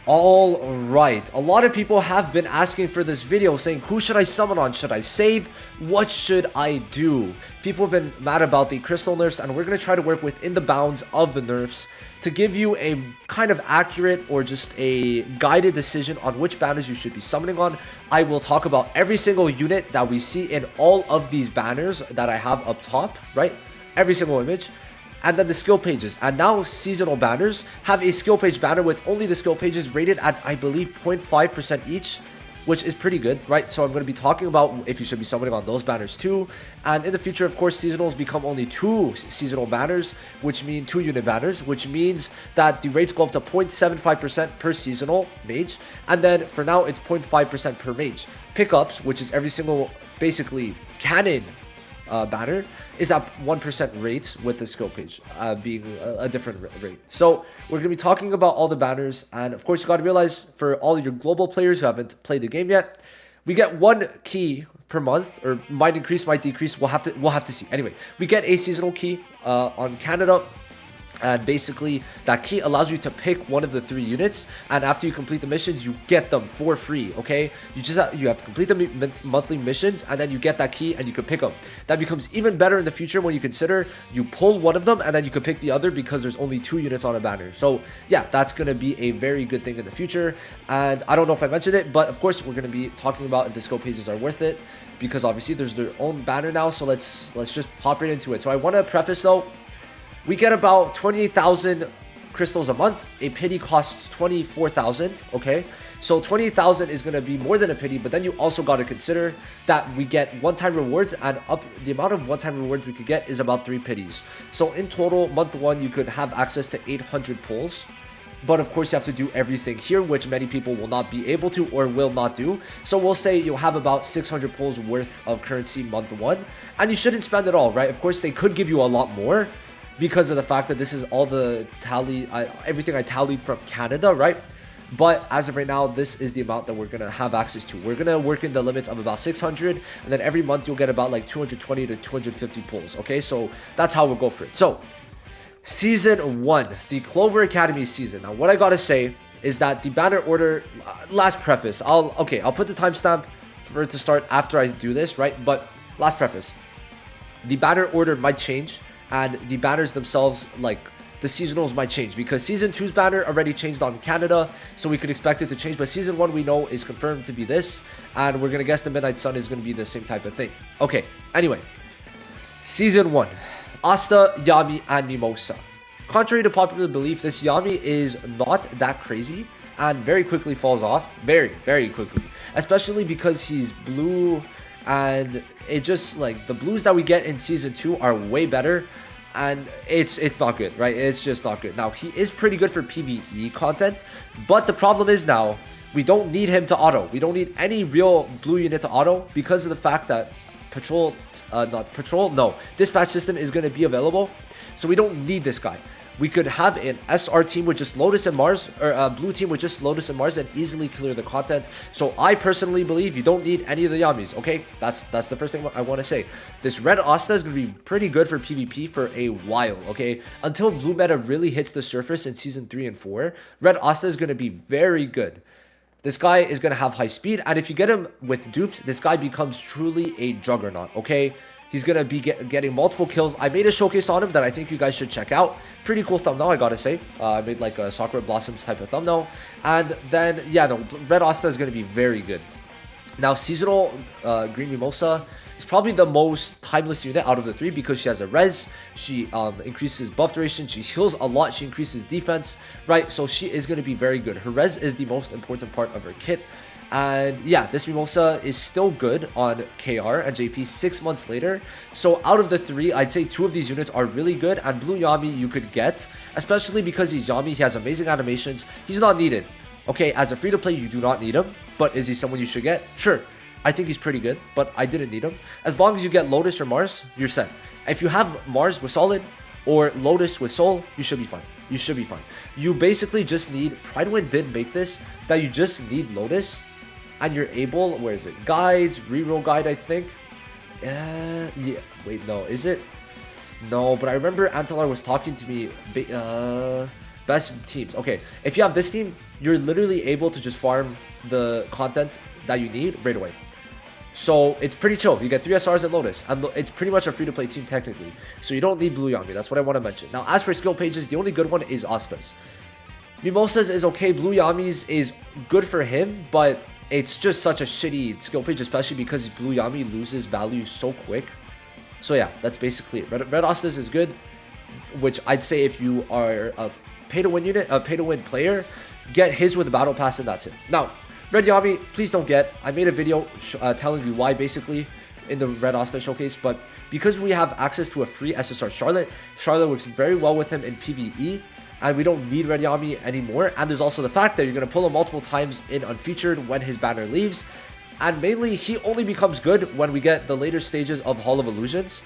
All right, a lot of people have been asking for this video saying, who should I summon on? Should I save? What should I do? People have been mad about the crystal nerfs, and we're going to try to work within the bounds of the nerfs to give you a kind of accurate or just a guided decision on which banners you should be summoning on. I will talk about every single unit that we see in all of these banners that I have up top, right? Every single image. And then the skill pages. And now seasonal banners have a skill page banner with only the skill pages rated at, I believe, 0.5% each, which is pretty good, right? So I'm going to be talking about if you should be summoning on those banners too. And in the future, of course, seasonals become only 2 seasonal banners, which mean 2 unit banners, which means that the rates go up to 0.75% per seasonal mage. And then for now, it's 0.5% per mage. Pickups, which is every single, basically, cannon banner, is at 1% rates, with the skill page being a different rate. So we're going to be talking about all the banners, and of course you got to realize, for all your global players who haven't played the game yet, we get 1 key per month, or might increase, might decrease. We'll have to see. Anyway, we get a seasonal key on Canada. And basically, that key allows you to pick one of the 3 units, and after you complete the missions, you get them for free. Okay, you have to complete the monthly missions, and then you get that key, and you can pick them. That becomes even better in the future when you consider you pull one of them, and then you can pick the other, because there's only 2 units on a banner. So yeah, that's gonna be a very good thing in the future. And I don't know if I mentioned it, but of course we're gonna be talking about if the skill pages are worth it, because obviously there's their own banner now. So let's just pop right into it. So I want to preface though. We get about 28,000 crystals a month. A pity costs 24,000, okay? So 28,000 is going to be more than a pity, but then you also got to consider that we get one-time rewards, and the amount of one-time rewards we could get is about 3 pities. So in total, month 1, you could have access to 800 pulls. But of course, you have to do everything here, which many people will not be able to or will not do. So we'll say you'll have about 600 pulls worth of currency month 1, and you shouldn't spend it all, right? Of course, they could give you a lot more, because of the fact that this is all the everything I tallied from Canada, right? But as of right now, this is the amount that we're going to have access to. We're going to work in the limits of about 600, and then every month you'll get about like 220 to 250 pulls, okay? So that's how we'll go for it. So Season 1, the Clover Academy season. Now, what I got to say is that the banner order, last preface, I'll put the timestamp for it to start after I do this, right? But last preface, the banner order might change, and the banners themselves, like the seasonals, might change, because Season 2's banner already changed on Canada, so we could expect it to change. But Season 1 we know is confirmed to be this, and we're going to guess the Midnight Sun is going to be the same type of thing. Okay, anyway. Season 1. Asta, Yami, and Mimosa. Contrary to popular belief, this Yami is not that crazy, and very quickly falls off. Very, very quickly. Especially because he's blue, and it just, like, the blues that we get in Season 2 are way better, and it's not good, right? It's just not good. Now, he is pretty good for PvE content, but the problem is now, we don't need him to auto. We don't need any real blue unit to auto, because of the fact that dispatch system is going to be available, so we don't need this guy. We could have an SR team with just Lotus and Mars, or a blue team with just Lotus and Mars, and easily clear the content. So I personally believe you don't need any of the Yamis, okay? That's the first thing I want to say. This red Asta is going to be pretty good for PvP for a while, okay? Until blue meta really hits the surface in Season 3 and 4, red Asta is going to be very good. This guy is going to have high speed, and if you get him with dupes, this guy becomes truly a juggernaut, okay? He's going to be getting multiple kills. I made a showcase on him that I think you guys should check out. Pretty cool thumbnail, I gotta say. I made like a Sakura Blossoms type of thumbnail. And then, yeah, no, Red Asta is going to be very good. Now, seasonal Green Mimosa is probably the most timeless unit out of the 3, because she has a res, she increases buff duration, she heals a lot, she increases defense, right? So she is going to be very good. Her res is the most important part of her kit. And yeah, this Mimosa is still good on KR and JP 6 months later. So out of the 3, I'd say 2 of these units are really good, and Blue Yami you could get, especially because he's Yami, he has amazing animations, he's not needed. Okay, as a free-to-play, you do not need him, but is he someone you should get? Sure, I think he's pretty good, but I didn't need him. As long as you get Lotus or Mars, you're set. If you have Mars with Solid or Lotus with Soul, you should be fine. You should be fine. You basically just need, Pridewind did make this, that you just need Lotus, and you're able, where is it? Guides, reroll guide, I think. Yeah, wait, no, is it? No, but I remember Antelar was talking to me. best teams. Okay, if you have this team, you're literally able to just farm the content that you need right away. So it's pretty chill. You get 3 SRs and Lotus, and it's pretty much a free-to-play team technically. So you don't need Blue Yami. That's what I want to mention. Now, as for skill pages, the only good one is Asta's. Mimosa's is okay. Blue Yami's is good for him, but it's just such a shitty skill page, especially because Blue Yami loses value so quick. So yeah, that's basically it. Red Asta's is good, which I'd say if you are a pay-to-win unit, a pay-to-win player, get his with the battle pass, and that's it. Now, Red Yami, please don't get. I made a video telling you why, basically, in the Red Asta showcase, but because we have access to a free SSR Charlotte works very well with him in PvE, and we don't need Red Yami anymore. And there's also the fact that you're going to pull him multiple times in Unfeatured when his banner leaves, and mainly, he only becomes good when we get the later stages of Hall of Illusions,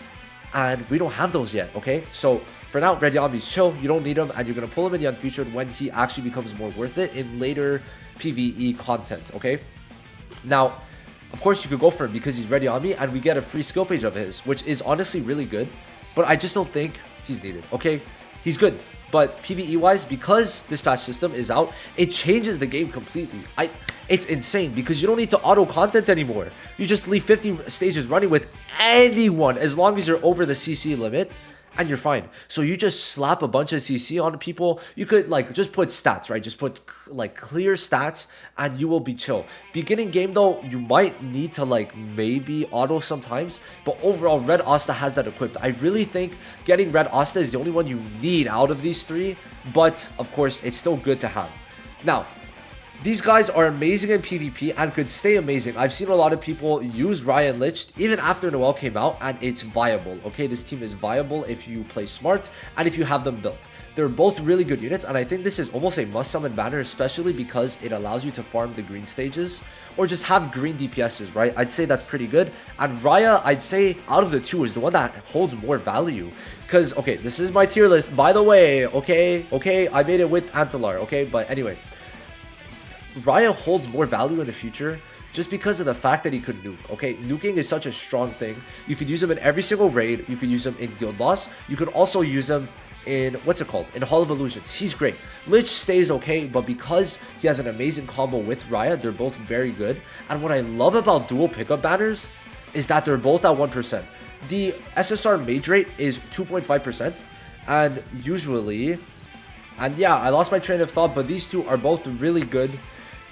and we don't have those yet, okay? So, for now, Red Yami's chill, you don't need him, and you're going to pull him in the Unfeatured when he actually becomes more worth it in later PvE content, okay? Now, of course, you could go for him because he's Red Yami, and we get a free skill page of his, which is honestly really good, but I just don't think he's needed, okay? He's good, but PvE-wise, because this patch system is out, it changes the game completely. It's insane because you don't need to auto content anymore. You just leave 50 stages running with anyone as long as you're over the CC limit, and you're fine. So you just slap a bunch of CC on people. You could like just put stats, right? Just put like clear stats and you will be chill. Beginning game though, you might need to like maybe auto sometimes, but overall Red Asta has that equipped. I really think getting Red Asta is the only one you need out of these three, but of course it's still good to have. Now, these guys are amazing in PvP and could stay amazing. I've seen a lot of people use Ryan Lich even after Noel came out, and it's viable. Okay, this team is viable if you play smart and if you have them built. They're both really good units, and I think this is almost a must summon banner, especially because it allows you to farm the green stages or just have green DPSs, right? I'd say that's pretty good. And Raya, I'd say out of the two is the one that holds more value. Because, okay, this is my tier list, by the way, okay, I made it with Antelar, okay, but anyway. Raya holds more value in the future just because of the fact that he could nuke, okay? Nuking is such a strong thing. You could use him in every single raid. You could use him in Guild Boss. You could also use him in, what's it called? In Hall of Illusions. He's great. Lich stays okay, but because he has an amazing combo with Raya, they're both very good. And what I love about dual pickup banners is that they're both at 1%. The SSR mage rate is 2.5%, and usually, and yeah, I lost my train of thought, but these two are both really good.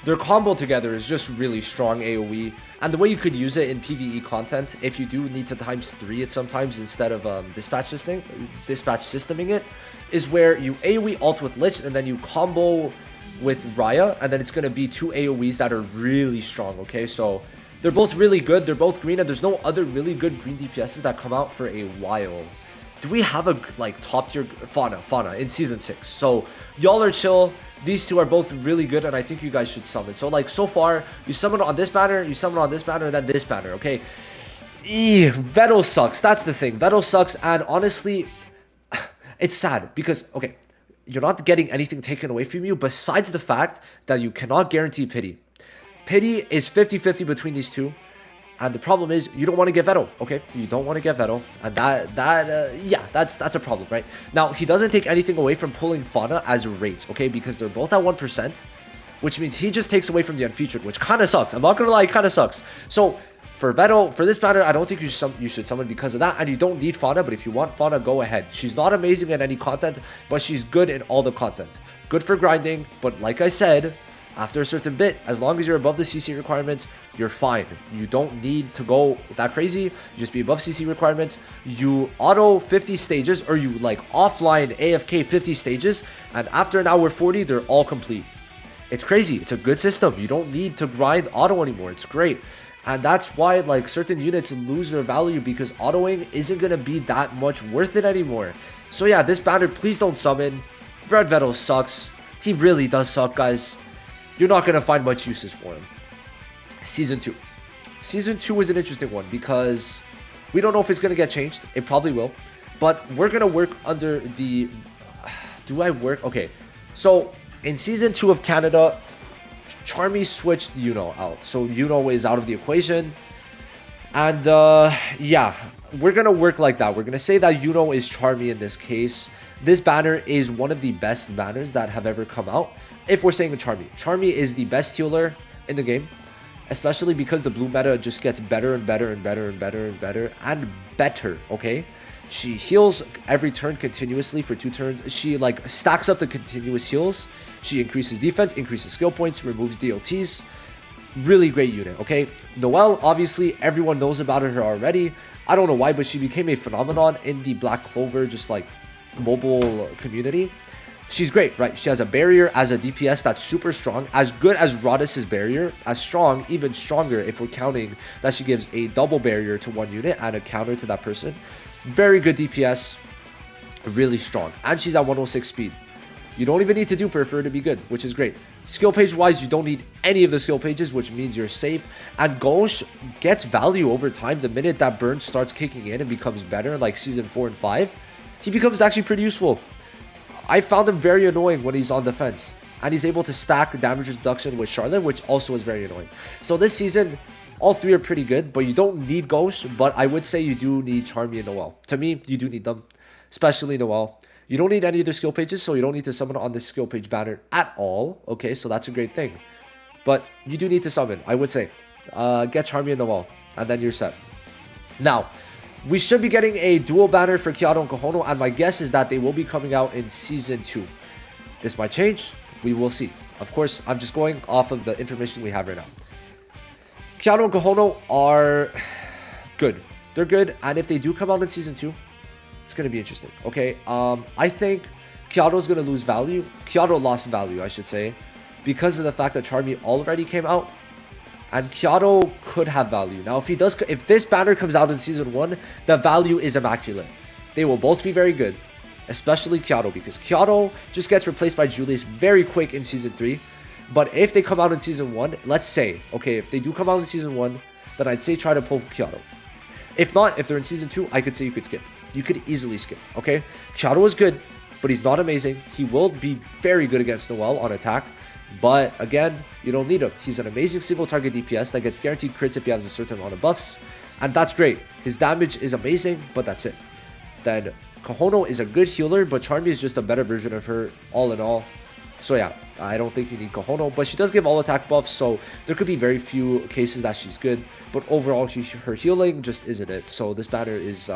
Their combo together is just really strong AoE, and the way you could use it in PvE content, if you do need to ×3 it sometimes instead of dispatch systeming it, is where you AoE ult with Lich and then you combo with Raya, and then it's going to be two AoEs that are really strong, okay? So they're both really good, they're both green, and there's no other really good green DPSs that come out for a while. Do we have a like top tier Fauna in season 6? So y'all are chill. These two are both really good, and I think you guys should summon. So like so far, you summon on this banner, you summon on this banner, and then this banner, okay? Veto sucks. That's the thing. Veto sucks, and honestly, it's sad because, okay, you're not getting anything taken away from you besides the fact that you cannot guarantee pity. Pity is 50-50 between these two. And the problem is, you don't want to get Veto, okay? You don't want to get Veto, and yeah, that's a problem, right? Now, he doesn't take anything away from pulling Fauna as rates, okay? Because they're both at 1%, which means he just takes away from the Unfeatured, which kind of sucks. I'm not going to lie, it kind of sucks. So, for Veto, for this banner, I don't think you should summon because of that, and you don't need Fauna, but if you want Fauna, go ahead. She's not amazing in any content, but she's good in all the content. Good for grinding, but like I said, after a certain bit, as long as you're above the CC requirements, you're fine. You don't need to go that crazy. You just be above CC requirements. You auto 50 stages, or you like offline AFK 50 stages, and after an hour 40, they're all complete. It's crazy. It's a good system. You don't need to grind auto anymore. It's great. And that's why like certain units lose their value, because autoing isn't going to be that much worth it anymore. So yeah, this banner, please don't summon. Red Veto sucks. He really does suck, guys. You're not going to find much uses for him. Season 2. Season 2 is an interesting one because we don't know if it's going to get changed. It probably will. But we're going to work under the... Do I work? Okay. So, in Season 2 of Canada, Charmy switched Yuno out. So, Yuno is out of the equation. And yeah, we're gonna work like that. We're gonna say that Yuno is Charmy in this case. This banner is one of the best banners that have ever come out. If we're saying Charmy, Charmy is the best healer in the game, especially because the blue meta just gets better and better and better and better and better and better. Okay, she heals every turn continuously for 2 turns. She like stacks up the continuous heals. She increases defense, increases skill points, removes DOTs. Really great unit. Okay, Noelle, obviously everyone knows about her already. I don't know why, but she became a phenomenon in the Black Clover just like mobile community. She's great, right? She has a barrier as a DPS that's super strong, as good as Rodis's barrier, as strong, even stronger if we're counting that she gives a double barrier to 1 unit and a counter to that person. Very good DPS, really strong, and she's at 106 speed. You don't even need to dupe her for her to be good, which is great. Skill page wise, you don't need any of the skill pages, which means you're safe. And Gauche gets value over time. The minute that burn starts kicking in and becomes better, like season 4 and 5, he becomes actually pretty useful. I found him very annoying when he's on defense, and he's able to stack damage reduction with Charlotte, which also is very annoying. So this season, all 3 are pretty good, but you don't need Ghost, but I would say you do need Charmy and Noelle. To me, you do need them, especially Noelle. You don't need any of their skill pages, so you don't need to summon on this skill page banner at all. Okay, so that's a great thing. But you do need to summon, I would say. Get Charmy and Noelle, and then you're set. Now, we should be getting a dual banner for Kyato and Kohono, and my guess is that they will be coming out in Season 2. This might change. We will see. Of course, I'm just going off of the information we have right now. Kyato and Kohono are good. They're good, and if they do come out in Season 2, it's going to be interesting. Okay, I think Kyato's going to lose value. Kyato lost value, I should say, because of the fact that Charmy already came out. And Kyato could have value. Now, if this banner comes out in Season 1, the value is immaculate. They will both be very good, especially Kyato, because Kyato just gets replaced by Julius very quick in Season 3. But if they come out in Season 1, let's say, okay, if they do come out in Season 1, then I'd say try to pull Kyato. If not, if they're in Season 2, I could say you could skip. You could easily skip, okay? Kyato is good, but he's not amazing. He will be very good against Noelle on attack. But again, you don't need him. He's an amazing single target DPS that gets guaranteed crits if he has a certain amount of buffs. And that's great. His damage is amazing, but that's it. Then Kohono is a good healer, but Charmy is just a better version of her all in all. So yeah, I don't think you need Kohono, but she does give all attack buffs, so there could be very few cases that she's good. But overall, her healing just isn't it. So this banner is,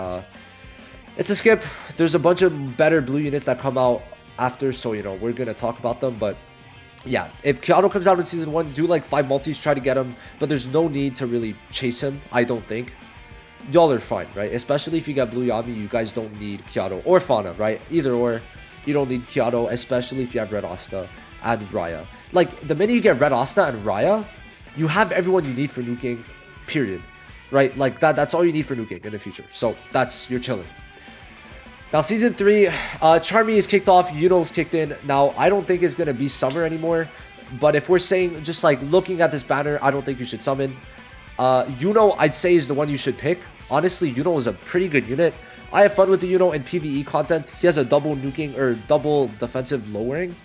it's a skip. There's a bunch of better blue units that come out after, so you know, we're going to talk about them, but yeah, if Kyato comes out in Season 1, do like 5 multis, try to get him, but there's no need to really chase him, I don't think. Y'all are fine, right? Especially if you get Blue Yami, you guys don't need Kyato or Fauna, right? Either or, you don't need Kyato, especially if you have Red Asta and Raya. Like, the minute you get Red Asta and Raya, you have everyone you need for nuking, period. Right? Like, that's all you need for nuking in the future. So, you're chilling. Now, Season 3, Charmy is kicked off, Yuno's kicked in. Now, I don't think it's going to be summer anymore. But if we're saying, just like looking at this banner, I don't think you should summon. Yuno, I'd say, is the one you should pick. Honestly, Yuno is a pretty good unit. I have fun with the Yuno in PvE content. He has a double nuking or double defensive lowering,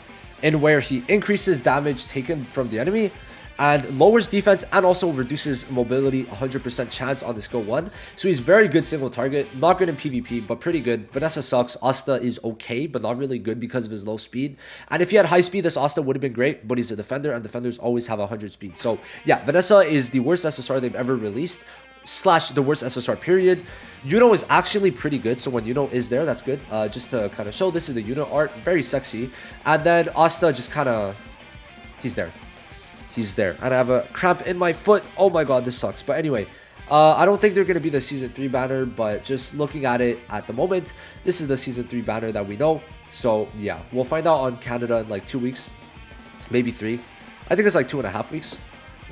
in where he increases damage taken from the enemy and lowers defense and also reduces mobility 100% chance on the skill 1. So he's very good single target, not good in PvP, but pretty good. Vanessa sucks. Asta is okay, but not really good because of his low speed. And if he had high speed, this Asta would have been great, but he's a defender and defenders always have 100 speed. So yeah, Vanessa is the worst SSR they've ever released, / the worst SSR period. Yuno is actually pretty good, so when Yuno is there, that's good. Just to kind of show, this is the Yuno art, very sexy. And then Asta just kind of, he's there. He's there. And I have a cramp in my foot. Oh my god, this sucks. But anyway, I don't think they're going to be the Season 3 banner, but just looking at it at the moment, this is the Season 3 banner that we know. So yeah, we'll find out on Canada in like 2 weeks, maybe 3. I think it's like 2.5 weeks.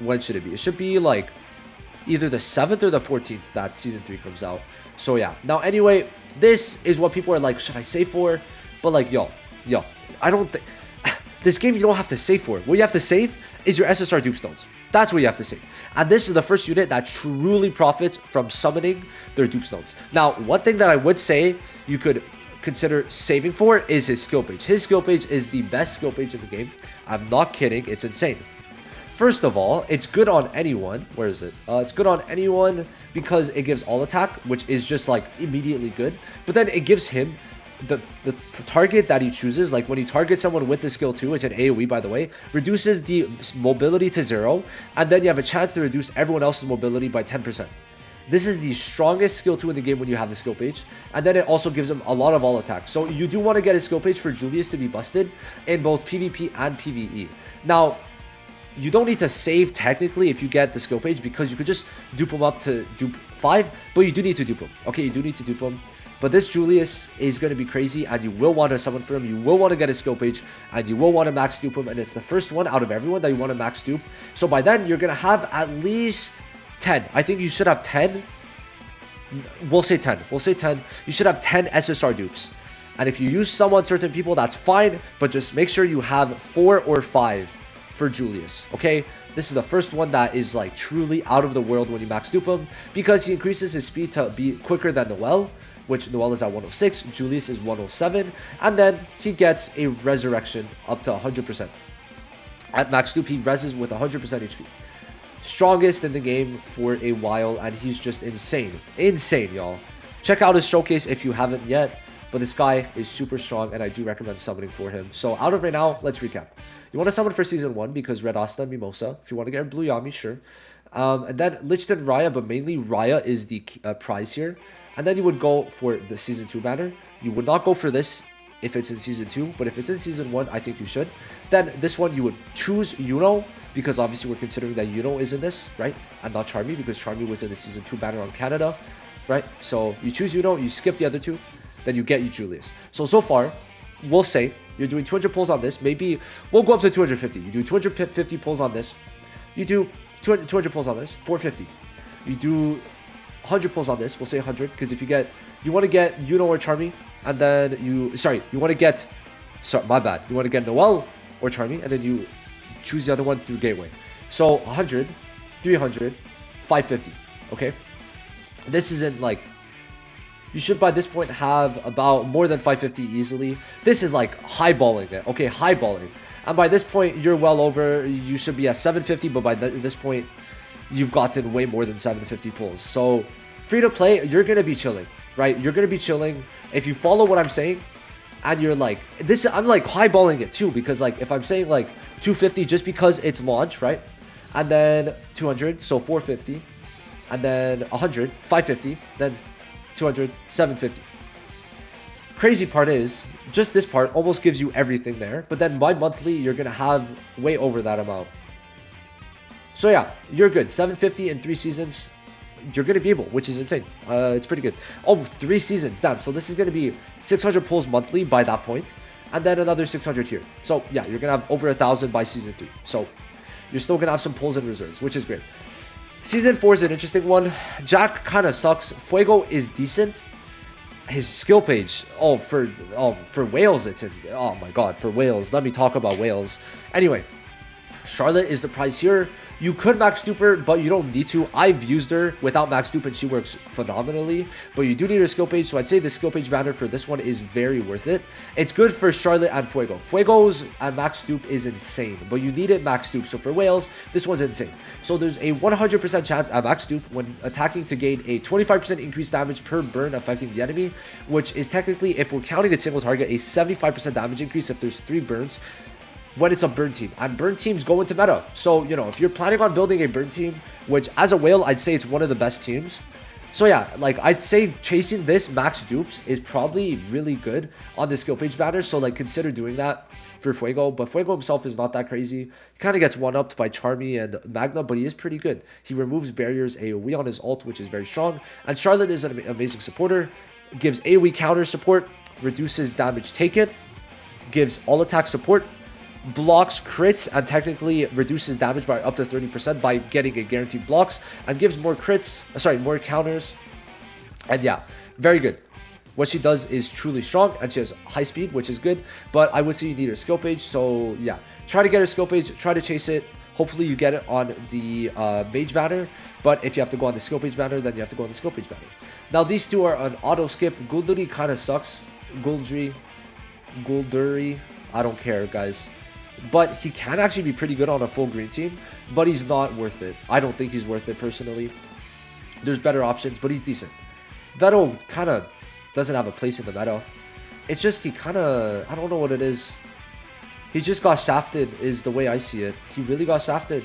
When should it be? It should be like either the 7th or the 14th that Season 3 comes out. So yeah, now anyway, this is what people are like, should I save for? But like, yo, I don't think this game you don't have to save for. What you have to save is your SSR dupe stones. That's what you have to save. And this is the first unit that truly profits from summoning their dupe stones. Now, one thing that I would say you could consider saving for is his skill page. His skill page is the best skill page in the game. I'm not kidding. It's insane. First of all, it's good on anyone. Where is it? It's good on anyone because it gives all attack, which is just like immediately good. But then it gives him the target that he chooses. Like when he targets someone with the skill 2, it's an AoE by the way, reduces the mobility to 0, and then you have a chance to reduce everyone else's mobility by 10%. This is the strongest skill 2 in the game when you have the skill page. And then it also gives him a lot of all attack. So you do want to get a skill page for Julius to be busted in both PvP and PvE. Now, you don't need to save technically if you get the skill page, because you could just dupe him up to dupe 5, but you do need to dupe him. Okay, you do need to dupe him. But this Julius is going to be crazy, and you will want to summon for him. You will want to get a skill page, and you will want to max dupe him. And it's the first one out of everyone that you want to max dupe. So by then, you're going to have at least 10. I think you should have 10. We'll say 10. We'll say 10. You should have 10 SSR dupes. And if you use someone, certain people, that's fine. But just make sure you have 4 or 5 for Julius, okay? This is the first one that is like truly out of the world when you max dupe him, because he increases his speed to be quicker than Noel, which Noel is at 106, Julius is 107, and then he gets a resurrection up to 100%. At max dupe, he reses with 100% HP. Strongest in the game for a while, and he's just insane. Insane, y'all. Check out his showcase if you haven't yet. But this guy is super strong, and I do recommend summoning for him. So out of right now, let's recap. You want to summon for Season 1 because Red Asta and Mimosa. If you want to get Blue Yami, sure. And then Lichten Raya, but mainly Raya is the prize here. And then you would go for the Season 2 banner. You would not go for this if it's in Season 2, but if it's in Season 1, I think you should. Then this one, you would choose Yuno, because obviously we're considering that Yuno is in this, right? And not Charmy, because Charmy was in the Season 2 banner on Canada, right? So you choose Yuno, you skip the other two, then you get you Julius. So far, we'll say you're doing 200 pulls on this. Maybe we'll go up to 250. You do 250 pulls on this. You do 200 pulls on this, 450. You do 100 pulls on this. We'll say 100, because if you want to get Yuno or Charmy, and then you want to get, my bad. You want to get Noel or Charmy, and then you choose the other one through Gateway. So 100, 300, 550. Okay, this isn't like. You should by this point have about more than 550 easily. This is like highballing it, okay, highballing. And by this point, you're well over, you should be at 750, but by this point, you've gotten way more than 750 pulls. So, free to play, you're going to be chilling, right? You're going to be chilling. If you follow what I'm saying, and you're like, I'm like highballing it too, because like, if I'm saying like 250 just because it's launch, right? And then 200, so 450, and then 100, 550, then 200, 750. Crazy part is, just this part almost gives you everything there, but then by monthly, you're going to have way over that amount. So yeah, you're good. 750 in 3 seasons, you're going to be able, which is insane. It's pretty good. Oh, 3 seasons, damn. So this is going to be 600 pulls monthly by that point, and then another 600 here. So yeah, you're going to have over 1,000 by season 3. So you're still going to have some pulls and reserves, which is great. Season 4 is an interesting one. Jack kind of sucks. Fuego is decent. His skill page, for Wales, it's in, oh my god, for Wales. Let me talk about Wales. Anyway, Charlotte is the prize here. You could max dupe her, but you don't need to. I've used her without max dupe and she works phenomenally, but you do need her skill page, so I'd say the skill page banner for this one is very worth it. It's good for Charlotte and Fuego. Fuego's at max dupe is insane, but you need it max dupe, so for Wales, this one's insane. So there's a 100% chance at max dupe when attacking to gain a 25% increased damage per burn affecting the enemy, which is technically, if we're counting a single target, a 75% damage increase if there's 3 burns, when it's a burn team, and burn teams go into meta. So, you know, if you're planning on building a burn team, which as a whale, I'd say it's one of the best teams. So yeah, like I'd say chasing this max dupes is probably really good on the skill page banner. So like consider doing that for Fuego, but Fuego himself is not that crazy. He kind of gets one-upped by Charmy and Magna, but he is pretty good. He removes barriers AoE on his ult, which is very strong. And Charlotte is an amazing supporter, gives AoE counter support, reduces damage taken, gives all attack support, blocks crits, and technically reduces damage by up to 30% by getting a guaranteed blocks, and gives more crits, more counters. And yeah, very good. What she does is truly strong, and she has high speed, which is good, but I would say you need her skill page. So yeah, try to get her skill page, try to chase it. Hopefully you get it on the mage banner, but if you have to go on the skill page banner, then you have to go on the skill page banner. Now these two are an auto skip. Gulduri kind of sucks. Gulduri, I don't care, guys. but he can actually be pretty good on a full green team, but he's not worth it. I don't think he's worth it personally. There's better options, but he's decent. Vettel kind of doesn't have a place in the meta. It's just he kind of, I don't know what it is. He just got shafted is the way I see it. He really got shafted.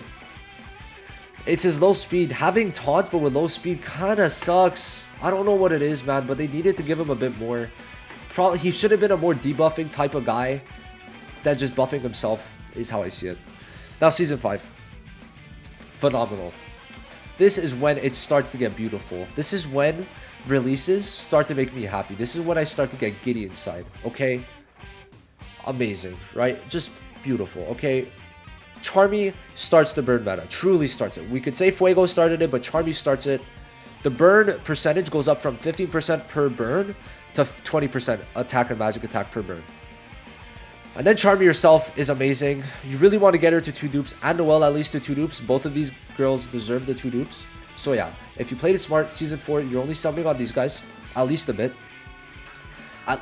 It's his low speed. Having taunt but with low speed kind of sucks. I don't know what it is, man, but they needed to give him a bit more. Probably he should have been a more debuffing type of guy than just buffing himself is how I see it. Now Season 5. Phenomenal. This is when it starts to get beautiful. This is when releases start to make me happy. This is when I start to get giddy inside, okay? Amazing, right? Just beautiful, okay? Charmy starts the burn meta. Truly starts it. We could say Fuego started it, but Charmy starts it. The burn percentage goes up from 15% per burn to 20% attack and magic attack per burn. And then Charmy herself is amazing. You really want to get her to 2 dupes, and Noelle at least to 2 dupes. Both of these girls deserve the 2 dupes. So yeah, if you played it smart, Season 4, you're only summoning on these guys, at least a bit.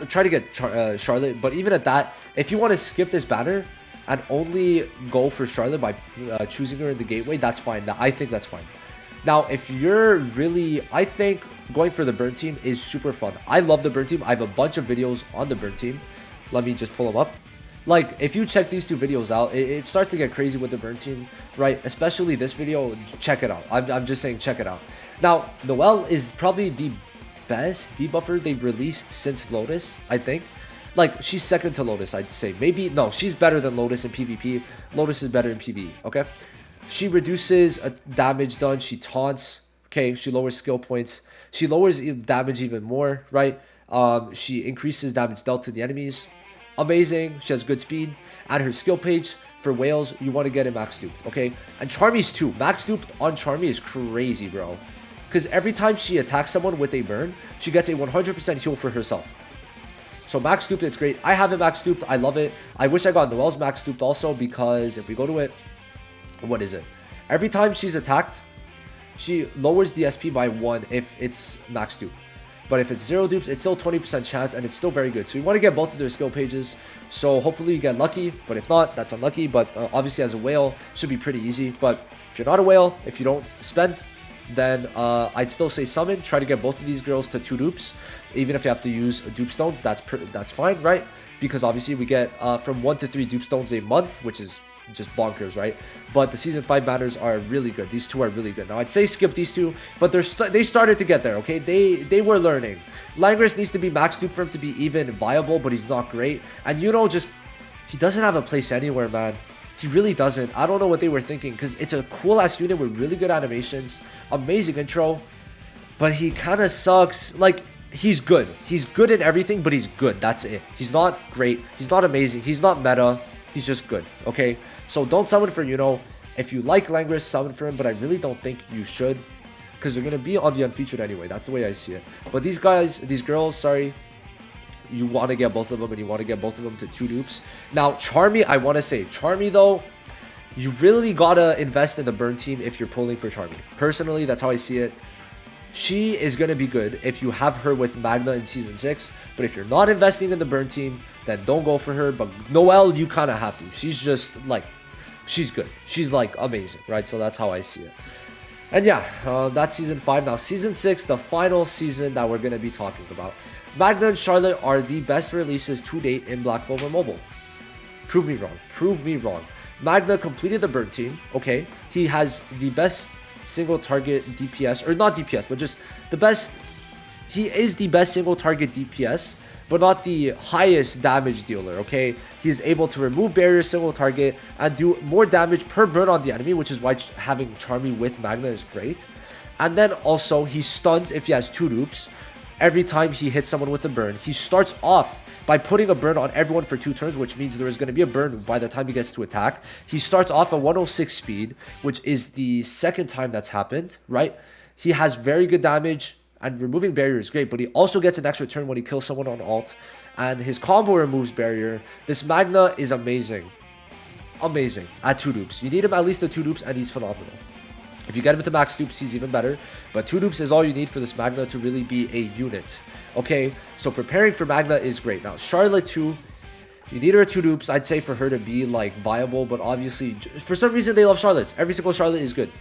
Try to get Charlotte, but even at that, if you want to skip this banner and only go for Charlotte by choosing her in the gateway, that's fine. I think that's fine. Now, if you're really, I think going for the burn team is super fun. I love the burn team. I have a bunch of videos on the burn team. Let me just pull them up. Like, if you check these 2 videos out, it starts to get crazy with the burn team, right? Especially this video, check it out. I'm just saying, check it out. Now, Noelle is probably the best debuffer they've released since Lotus, I think. Like, she's second to Lotus, I'd say. Maybe, no, she's better than Lotus in PvP. Lotus is better in PvE, okay? She reduces damage done. She taunts, okay? She lowers skill points. She lowers damage even more, right? She increases damage dealt to the enemies. Amazing. She has good speed. And her skill page for whales, you want to get it max duped, okay? And Charmy's too. Max duped on Charmy is crazy, bro. Because every time she attacks someone with a burn, she gets a 100% heal for herself. So max duped, it's great. I have it max duped. I love it. I wish I got Noelle's max duped also, because if we go to it, what is it? Every time she's attacked, she lowers the SP by 1 if it's max duped. But if it's 0 dupes, it's still 20% chance, and it's still very good. So you want to get both of their skill pages. So hopefully you get lucky, but if not, that's unlucky. But obviously as a whale, should be pretty easy. But if you're not a whale, if you don't spend, then I'd still say summon. Try to get both of these girls to 2 dupes. Even if you have to use dupe stones, that's fine, right? Because obviously we get from 1 to 3 dupe stones a month, which is just bonkers, right? But the Season 5 banners are really good. These 2 are really good. Now, I'd say skip these 2, but they started to get there, okay? They were learning. Langris needs to be max dupe for him to be even viable, but he's not great. And he doesn't have a place anywhere, man. He really doesn't. I don't know what they were thinking, because it's a cool-ass unit with really good animations, amazing intro, but he kind of sucks. Like, he's good. He's good in everything, but he's good. That's it. He's not great. He's not amazing. He's not meta. He's just good, okay? So don't summon for, if you like Langris, summon for him, but I really don't think you should, because they're going to be on the unfeatured anyway. That's the way I see it. But these girls, sorry, you want to get both of them, and you want to get both of them to 2 dupes. Now, Charmy, I want to say, Charmy, though, you really got to invest in the burn team if you're pulling for Charmy. Personally, that's how I see it. She is going to be good if you have her with Magna in Season 6. But if you're not investing in the burn team, then don't go for her. But Noelle, you kind of have to. She's just, like, she's good. She's, like, amazing, right? So that's how I see it. And yeah, that's Season 5. Now, Season 6, the final season that we're going to be talking about. Magna and Charlotte are the best releases to date in Black Clover Mobile. Prove me wrong. Prove me wrong. Magna completed the burn team. Okay. He has the best single target DPS, or not DPS, but just the best. He is the best single target DPS, but not the highest damage dealer, okay? He is able to remove barriers, single target, and do more damage per burn on the enemy, which is why having Charmy with Magna is great. And then also, he stuns if he has 2 dupes. Every time he hits someone with a burn, he starts off by putting a burn on everyone for 2 turns, which means there is going to be a burn by the time he gets to attack. He starts off at 106 speed, which is the second time that's happened, right? He has very good damage, and removing barrier is great, but he also gets an extra turn when he kills someone on ult, and his combo removes barrier. This Magna is amazing. Amazing at 2 dupes. You need him at least at 2 dupes, and he's phenomenal. If you get him to max dupes, he's even better, but 2 dupes is all you need for this Magna to really be a unit. Okay, so preparing for Magna is great. Now, Charlotte too, You need her 2 dupes, I'd say, for her to be like viable, but obviously for some reason they love Charlottes. Every single Charlotte is good.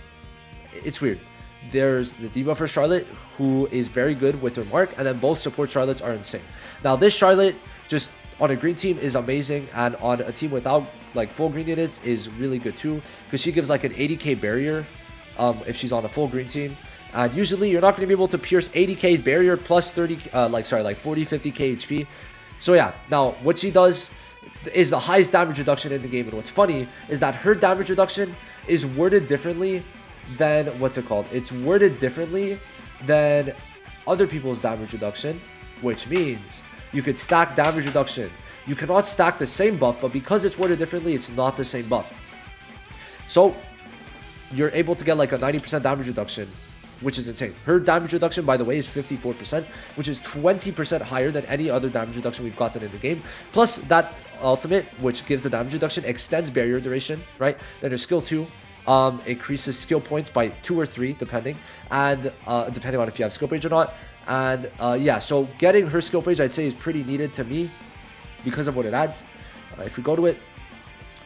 It's weird. There's the debuff for Charlotte, who is very good with her mark, and then both support Charlottes are insane. Now this Charlotte, just on a green team, is amazing, and on a team without like full green units is really good too, because she gives like an 80k barrier if she's on a full green team. And usually you're not going to be able to pierce 80k barrier plus 40, 50k HP. So yeah, now what she does is the highest damage reduction in the game. And what's funny is that her damage reduction is worded differently than, what's it called? It's worded differently than other people's damage reduction, which means you could stack damage reduction. You cannot stack the same buff, but because it's worded differently, it's not the same buff. So you're able to get like a 90% damage reduction, which is insane. Her damage reduction, by the way, is 54%, which is 20% higher than any other damage reduction we've gotten in the game. Plus that ultimate, which gives the damage reduction, extends barrier duration, right? Then her skill 2 increases skill points by 2 or 3, depending, and depending on if you have skill page or not. And yeah, so getting her skill page, I'd say, is pretty needed to me because of what it adds. If we go to it,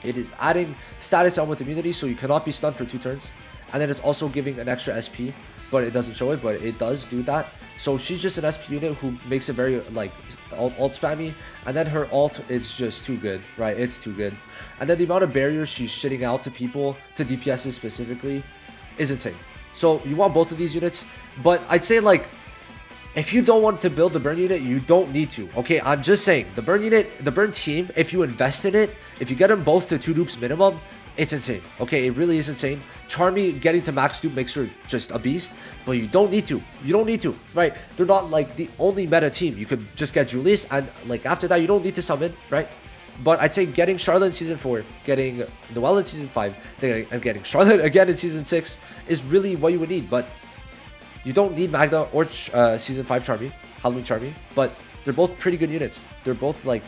it is adding status on with immunity, so you cannot be stunned for 2 turns. And then it's also giving an extra SP, but it doesn't show it, but it does do that. So she's just an SP unit who makes it very like ult spammy, and then her ult is just too good, right? It's too good. And then the amount of barriers she's shitting out to people, to DPSs specifically, is insane. So you want both of these units, but I'd say like, if you don't want to build the burn unit, you don't need to. Okay, I'm just saying, the burn unit, the burn team, if you invest in it, if you get them both to 2 dupes minimum, it's insane. Okay, it really is insane. Charmy getting to max dupe makes her just a beast, but you don't need to. You don't need to, right? They're not like the only meta team. You could just get Julius, and like after that, you don't need to summon, right? But I'd say getting Charlotte in Season 4, getting Noelle in Season 5, and getting Charlotte again in Season 6 is really what you would need. But you don't need Magda or Season 5 Charmy, Halloween Charmy, but they're both pretty good units. They're both like,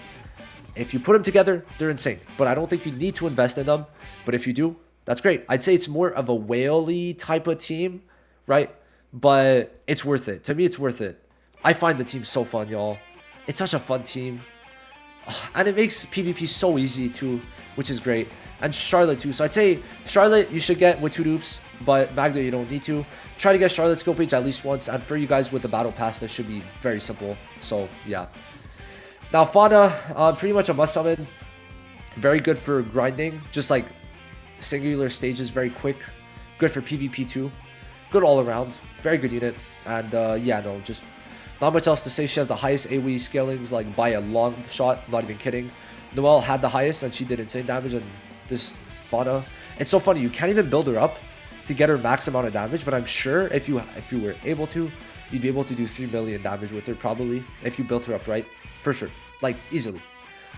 if you put them together, they're insane. But I don't think you need to invest in them. But if you do, that's great. I'd say it's more of a whaley type of team, right? But it's worth it. To me, it's worth it. I find the team so fun, y'all. It's such a fun team. And it makes PvP so easy too, which is great. And Charlotte too. So I'd say Charlotte you should get with 2 dupes, but Magda you don't need to. Try to get Charlotte's skill page at least once. And for you guys with the battle pass, that should be very simple. So yeah. Now Fauna, pretty much a must summon. Very good for grinding. Just like singular stages, very quick. Good for PvP too. Good all around. Very good unit. And yeah, no, just not much else to say. She has the highest AoE scalings, like by a long shot. I'm not even kidding. Noelle had the highest, and she did insane damage. And this Fauna, it's so funny. You can't even build her up to get her max amount of damage. But I'm sure if you were able to, you'd be able to do 3 million damage with her probably if you built her up right, for sure, like easily.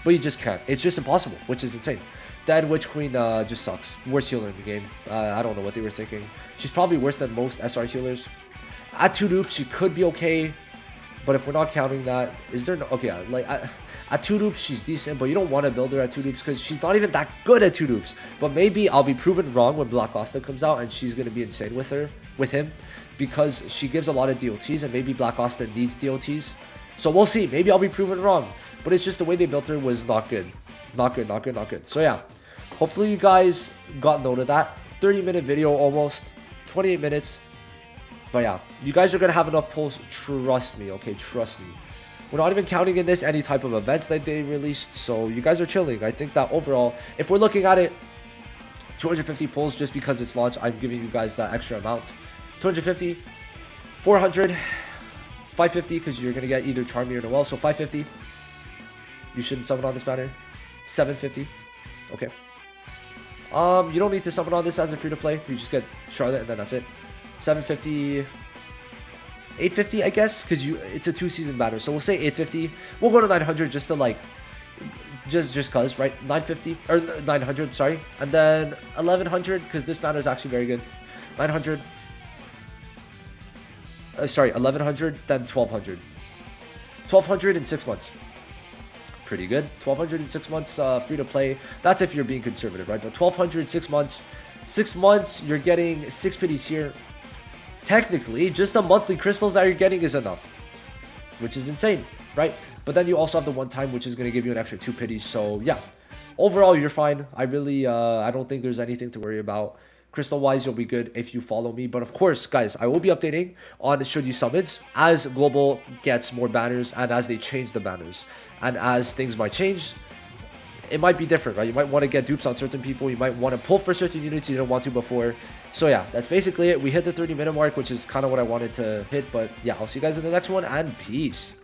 But you just can't. It's just impossible, which is insane. That Witch Queen just sucks. Worst healer in the game. I don't know what they were thinking. She's probably worse than most SR healers. At 2 dupes, she could be okay. But if we're not counting that, is there no... Okay, yeah, like at 2 dupes, she's decent. But you don't want to build her at 2 dupes because she's not even that good at 2 dupes. But maybe I'll be proven wrong when Black Asta comes out and she's going to be insane with him. Because she gives a lot of DOTs and maybe Black Asta needs DOTs. So we'll see. Maybe I'll be proven wrong. But it's just the way they built her was not good. Not good, not good, not good. So yeah, hopefully you guys got note of that. 30-minute video almost. 28 minutes. But yeah, you guys are going to have enough pulls. Trust me, okay? Trust me. We're not even counting in this any type of events that they released. So you guys are chilling. I think that overall, if we're looking at it, 250 pulls just because it's launched, I'm giving you guys that extra amount. 250, 400, 550 because you're going to get either Charmy or Noelle. So 550. You shouldn't summon on this banner. 750. Okay. You don't need to summon on this as a free-to-play. You just get Charlotte and then that's it. 750. 850, I guess, because it's a 2-season banner. So we'll say 850. We'll go to 900 just to like, just cause, right? 950 or 900, sorry, and then 1100 because this banner is actually very good. 900. Sorry, 1100, then 1200. 1200 in 6 months. Pretty good. 1200 in 6 months, free to play. That's if you're being conservative, right? But 1200 in 6 months. 6 months, you're getting 6 pities here. Technically, just the monthly crystals that you're getting is enough, which is insane, right? But then you also have the one time, which is going to give you an extra 2 pities. So yeah, overall, you're fine. I really, I don't think there's anything to worry about. Crystal wise, you'll be good if you follow me. But of course, guys, I will be updating on should you summons as Global gets more banners and as they change the banners. And as things might change, it might be different, right? You might want to get dupes on certain people. You might want to pull for certain units you didn't want to before. So yeah, that's basically it. We hit the 30-minute mark, which is kind of what I wanted to hit. But yeah, I'll see you guys in the next one, and peace.